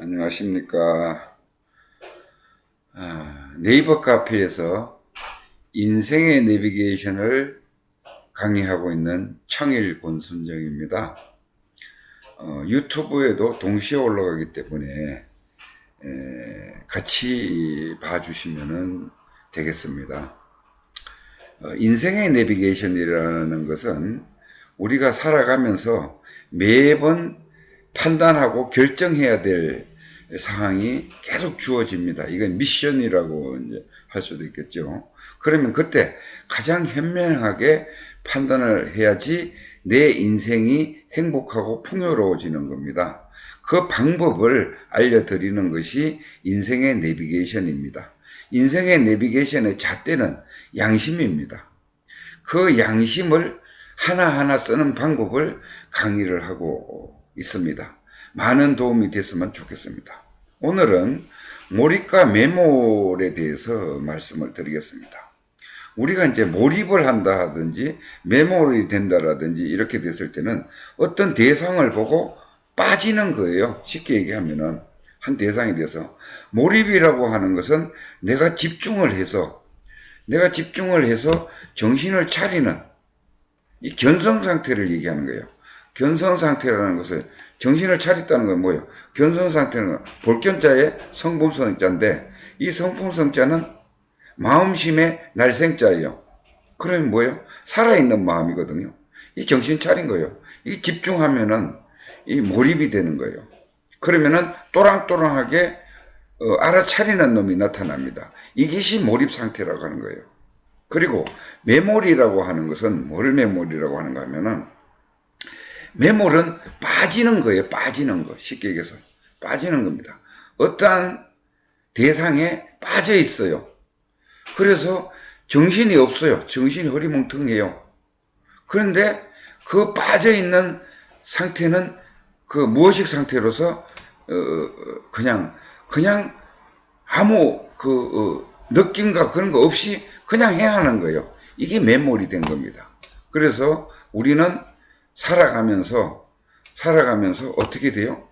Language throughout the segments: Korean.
안녕하십니까. 네이버 카페에서 인생의 내비게이션을 강의하고 있는 청일 권순정입니다. 유튜브에도 동시에 올라가기 때문에 같이 봐주시면 되겠습니다. 인생의 내비게이션이라는 것은 우리가 살아가면서 매번 판단하고 결정해야 될 상황이 계속 주어집니다. 이건 미션이라고 이제 할 수도 있겠죠. 그러면 그때 가장 현명하게 판단을 해야지 내 인생이 행복하고 풍요로워지는 겁니다. 그 방법을 알려드리는 것이 인생의 내비게이션입니다. 인생의 내비게이션의 잣대는 양심입니다. 그 양심을 하나하나 쓰는 방법을 강의를 하고 있습니다. 많은 도움이 됐으면 좋겠습니다. 오늘은 몰입과 매몰에 대해서 말씀을 드리겠습니다. 우리가 이제 몰입을 한다 하든지 매몰이 된다라든지 이렇게 됐을 때는 어떤 대상을 보고 빠지는 거예요. 쉽게 얘기하면은 한 대상에 대해서. 몰입이라고 하는 것은 내가 집중을 해서 정신을 차리는 이 견성 상태를 얘기하는 거예요. 견성 상태라는 것은 정신을 차렸다는 건 뭐예요? 견성 상태는 볼견자의 성품성자인데 이 성품성자는 마음심의 날생자예요. 그러면 뭐예요? 살아있는 마음이거든요. 이 정신 차린 거예요. 이 집중하면은 이 몰입이 되는 거예요. 그러면은 또랑또랑하게 알아차리는 놈이 나타납니다. 이것이 몰입 상태라고 하는 거예요. 그리고 매몰이라고 하는 것은 뭘 매몰이라고 하는가 하면은 매몰은 빠지는 거예요. 빠지는 거. 쉽게 얘기해서 빠지는 겁니다. 어떠한 대상에 빠져 있어요. 그래서 정신이 없어요. 정신이 허리멍텅해요. 그런데 그 빠져 있는 상태는 그 무의식 상태로서 그냥 아무 느낌과 그런 거 없이 그냥 행하는 거예요. 이게 매몰이 된 겁니다. 그래서 우리는 살아가면서 어떻게 돼요?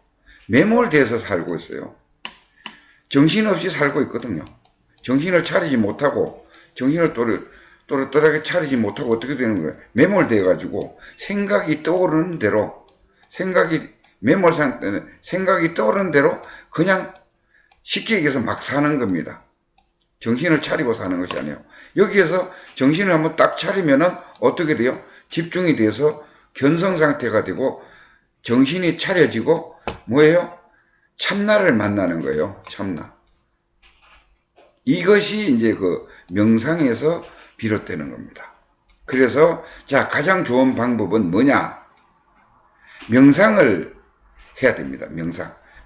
매몰돼서 살고 있어요. 정신없이 살고 있거든요. 정신을 차리지 못하고 정신을 또렷하게 차리지 못하고 어떻게 되는 거예요? 매몰돼가지고 생각이 떠오르는 대로 매몰 상태는 생각이 떠오르는 대로 그냥 쉽게 얘기해서 막 사는 겁니다. 정신을 차리고 사는 것이 아니에요. 여기에서 정신을 한번 딱 차리면은 어떻게 돼요? 집중이 돼서 견성 상태가 되고 정신이 차려지고 뭐예요? 참나를 만나는 거예요. 참나. 이것이 이제 그 명상에서 비롯되는 겁니다. 그래서 자, 가장 좋은 방법은 뭐냐? 명상을 해야 됩니다.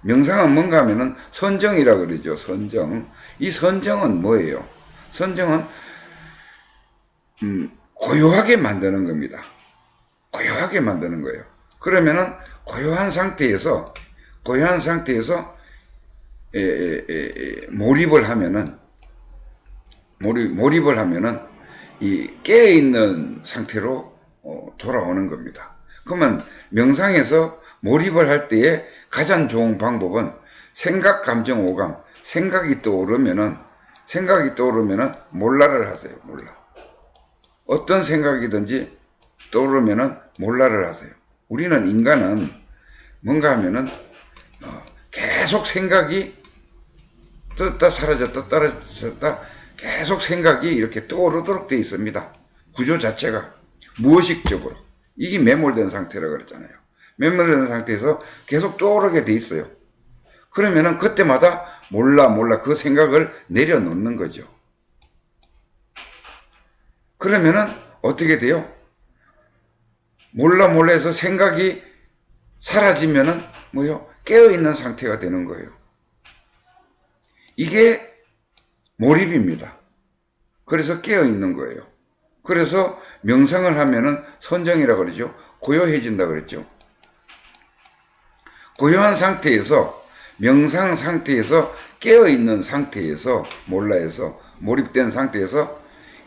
명상은 뭔가 하면은 선정이라고 그러죠. 선정. 이 선정은 뭐예요? 선정은 고요하게 만드는 겁니다. 고요하게 만드는 거예요. 그러면은 고요한 상태에서 몰입을 하면은 이 깨어있는 상태로 돌아오는 겁니다. 그러면 명상에서 몰입을 할 때에 가장 좋은 방법은 생각, 감정, 오감. 생각이 떠오르면은 몰라를 하세요. 몰라. 어떤 생각이든지 떠오르면은 몰라를 하세요. 우리는 인간은 뭔가 하면은 계속 생각이 떴다 사라졌다 떨어졌다 계속 생각이 이렇게 떠오르도록 되어 있습니다. 구조 자체가 무의식적으로. 이게 매몰된 상태라고 그랬잖아요. 매몰된 상태에서 계속 떠오르게 돼 있어요. 그러면은 그때마다 몰라 그 생각을 내려놓는 거죠. 그러면은 어떻게 돼요? 몰라 해서 생각이 사라지면은 뭐요? 깨어있는 상태가 되는 거예요. 이게 몰입입니다. 그래서 깨어있는 거예요. 그래서 명상을 하면은 선정이라고 그러죠. 고요해진다 그랬죠. 고요한 상태에서 명상 상태에서 깨어있는 상태에서 몰라에서 몰입된 상태에서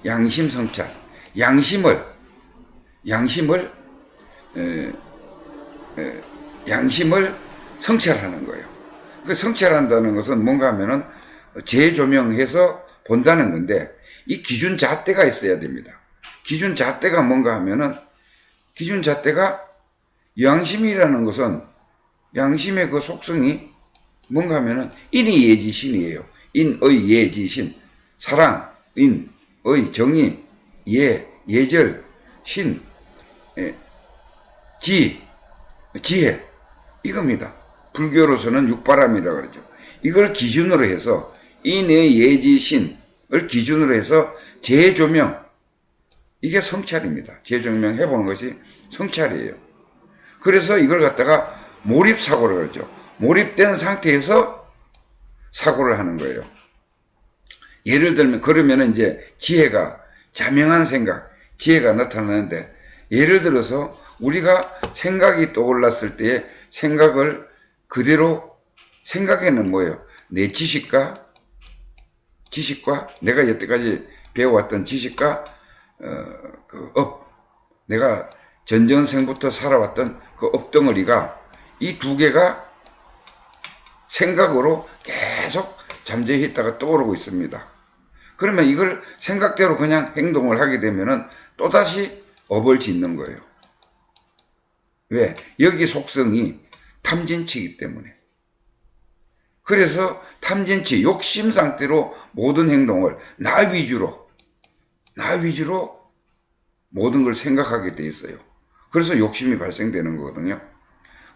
양심 성찰, 양심을 성찰하는 거예요. 그 성찰한다는 것은 뭔가 하면은 재조명해서 본다는 건데 이 기준 잣대가 있어야 됩니다. 기준 잣대가 뭔가 하면은 기준 잣대가 양심이라는 것은 양심의 그 속성이 뭔가 하면은 인이 예지신이에요. 인의 예지신. 사랑, 인, 의, 정의, 예, 예절, 신, 지혜. 이겁니다. 불교로서는 육바람이라 그러죠. 이걸 기준으로 해서 인의 예지신을 기준으로 해서 재조명. 이게 성찰입니다. 재조명 해보는 것이 성찰이에요. 그래서 이걸 갖다가 몰입사고를 그러죠. 몰입된 상태에서 사고를 하는 거예요. 예를 들면, 그러면 이제 지혜가, 자명한 생각, 지혜가 나타나는데, 예를 들어서 우리가 생각이 떠올랐을 때의 생각을 그대로, 생각에는 뭐예요? 내 지식과 내가 여태까지 배워왔던 지식과, 내가 전전생부터 살아왔던 그 업덩어리가 이 두 개가 생각으로 계속 잠재해 있다가 떠오르고 있습니다. 그러면 이걸 생각대로 그냥 행동을 하게 되면은 또다시 업을 짓는 거예요. 왜? 여기 속성이 탐진치이기 때문에. 그래서 탐진치, 욕심 상태로 모든 행동을 나 위주로 모든 걸 생각하게 돼 있어요. 그래서 욕심이 발생되는 거거든요.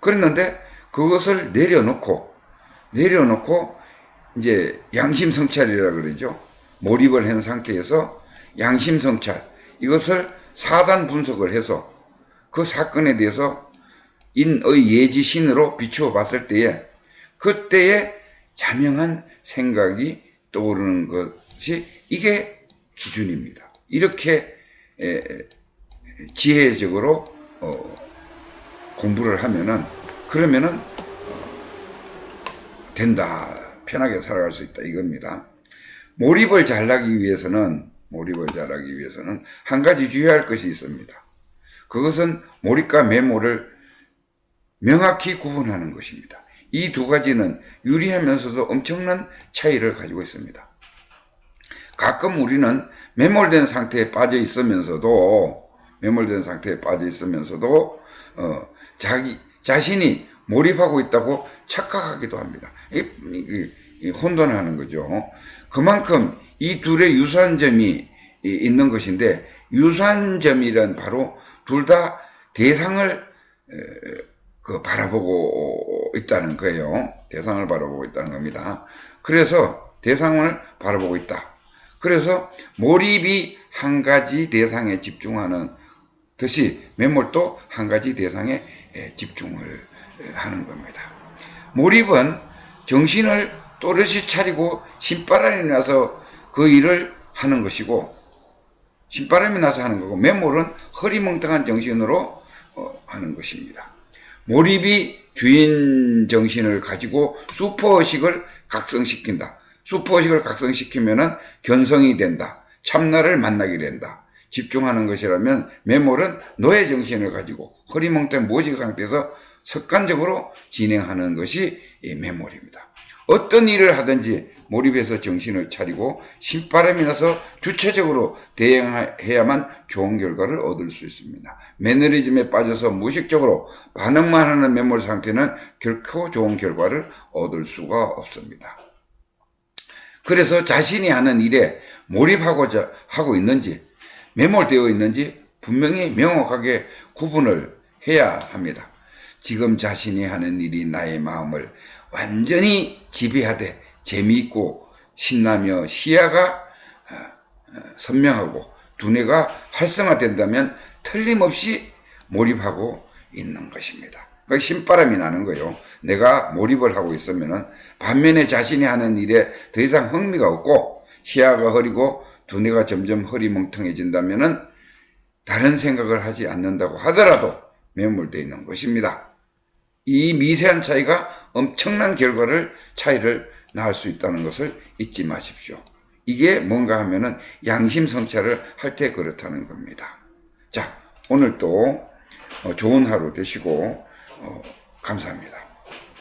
그랬는데 그것을 내려놓고 이제 양심성찰이라 그러죠. 몰입을 한 상태에서 양심성찰, 이것을 사단 분석을 해서 그 사건에 대해서 인의 예지신으로 비추어 봤을 때에 그때의 자명한 생각이 떠오르는 것이 이게 기준입니다. 이렇게 지혜적으로 공부를 하면은 그러면은 된다. 편하게 살아갈 수 있다. 이겁니다. 몰입을 잘하기 위해서는 한 가지 주의할 것이 있습니다. 그것은 몰입과 메모를 명확히 구분하는 것입니다. 이 두 가지는 유리하면서도 엄청난 차이를 가지고 있습니다. 가끔 우리는 매몰된 상태에 빠져 있으면서도 자신이 몰입하고 있다고 착각하기도 합니다. 혼돈하는 거죠. 그만큼 이 둘의 유사점이 있는 것인데, 유사점이란 바로 둘 다 대상을 바라보고 있다는 거예요. 대상을 바라보고 있다는 겁니다. 그래서 대상을 바라보고 있다. 그래서 몰입이 한 가지 대상에 집중하는 듯이 매몰도 한 가지 대상에 집중을 하는 겁니다. 몰입은 정신을 또렷이 차리고 신바람이 나서 그 일을 하는 것이고, 신바람이 나서 하는 거고, 매몰은 허리멍텅한 정신으로 하는 것입니다. 몰입이 주인 정신을 가지고 슈퍼의식을 각성시킨다. 슈퍼의식을 각성시키면은 견성이 된다. 참나를 만나게 된다. 집중하는 것이라면 매몰은 노예 정신을 가지고 허리멍텅한 무의식 상태에서 습관적으로 진행하는 것이 매몰입니다. 어떤 일을 하든지 몰입해서 정신을 차리고 신바람이 나서 주체적으로 대응해야만 좋은 결과를 얻을 수 있습니다. 매너리즘에 빠져서 무의식적으로 반응만 하는 매몰 상태는 결코 좋은 결과를 얻을 수가 없습니다. 그래서 자신이 하는 일에 몰입하고자 하고 있는지 매몰되어 있는지 분명히 명확하게 구분을 해야 합니다. 지금 자신이 하는 일이 나의 마음을 완전히 지배하되 재미있고 신나며 시야가 선명하고 두뇌가 활성화된다면 틀림없이 몰입하고 있는 것입니다. 그러니까 신바람이 나는 거예요. 내가 몰입을 하고 있으면은 반면에 자신이 하는 일에 더 이상 흥미가 없고 시야가 흐리고 두뇌가 점점 허리멍텅해진다면은 다른 생각을 하지 않는다고 하더라도 매몰되어 있는 것입니다. 이 미세한 차이가 엄청난 차이를 낳을 수 있다는 것을 잊지 마십시오. 이게 뭔가 하면은 양심 성찰을 할 때 그렇다는 겁니다. 자, 오늘 또 좋은 하루 되시고 감사합니다.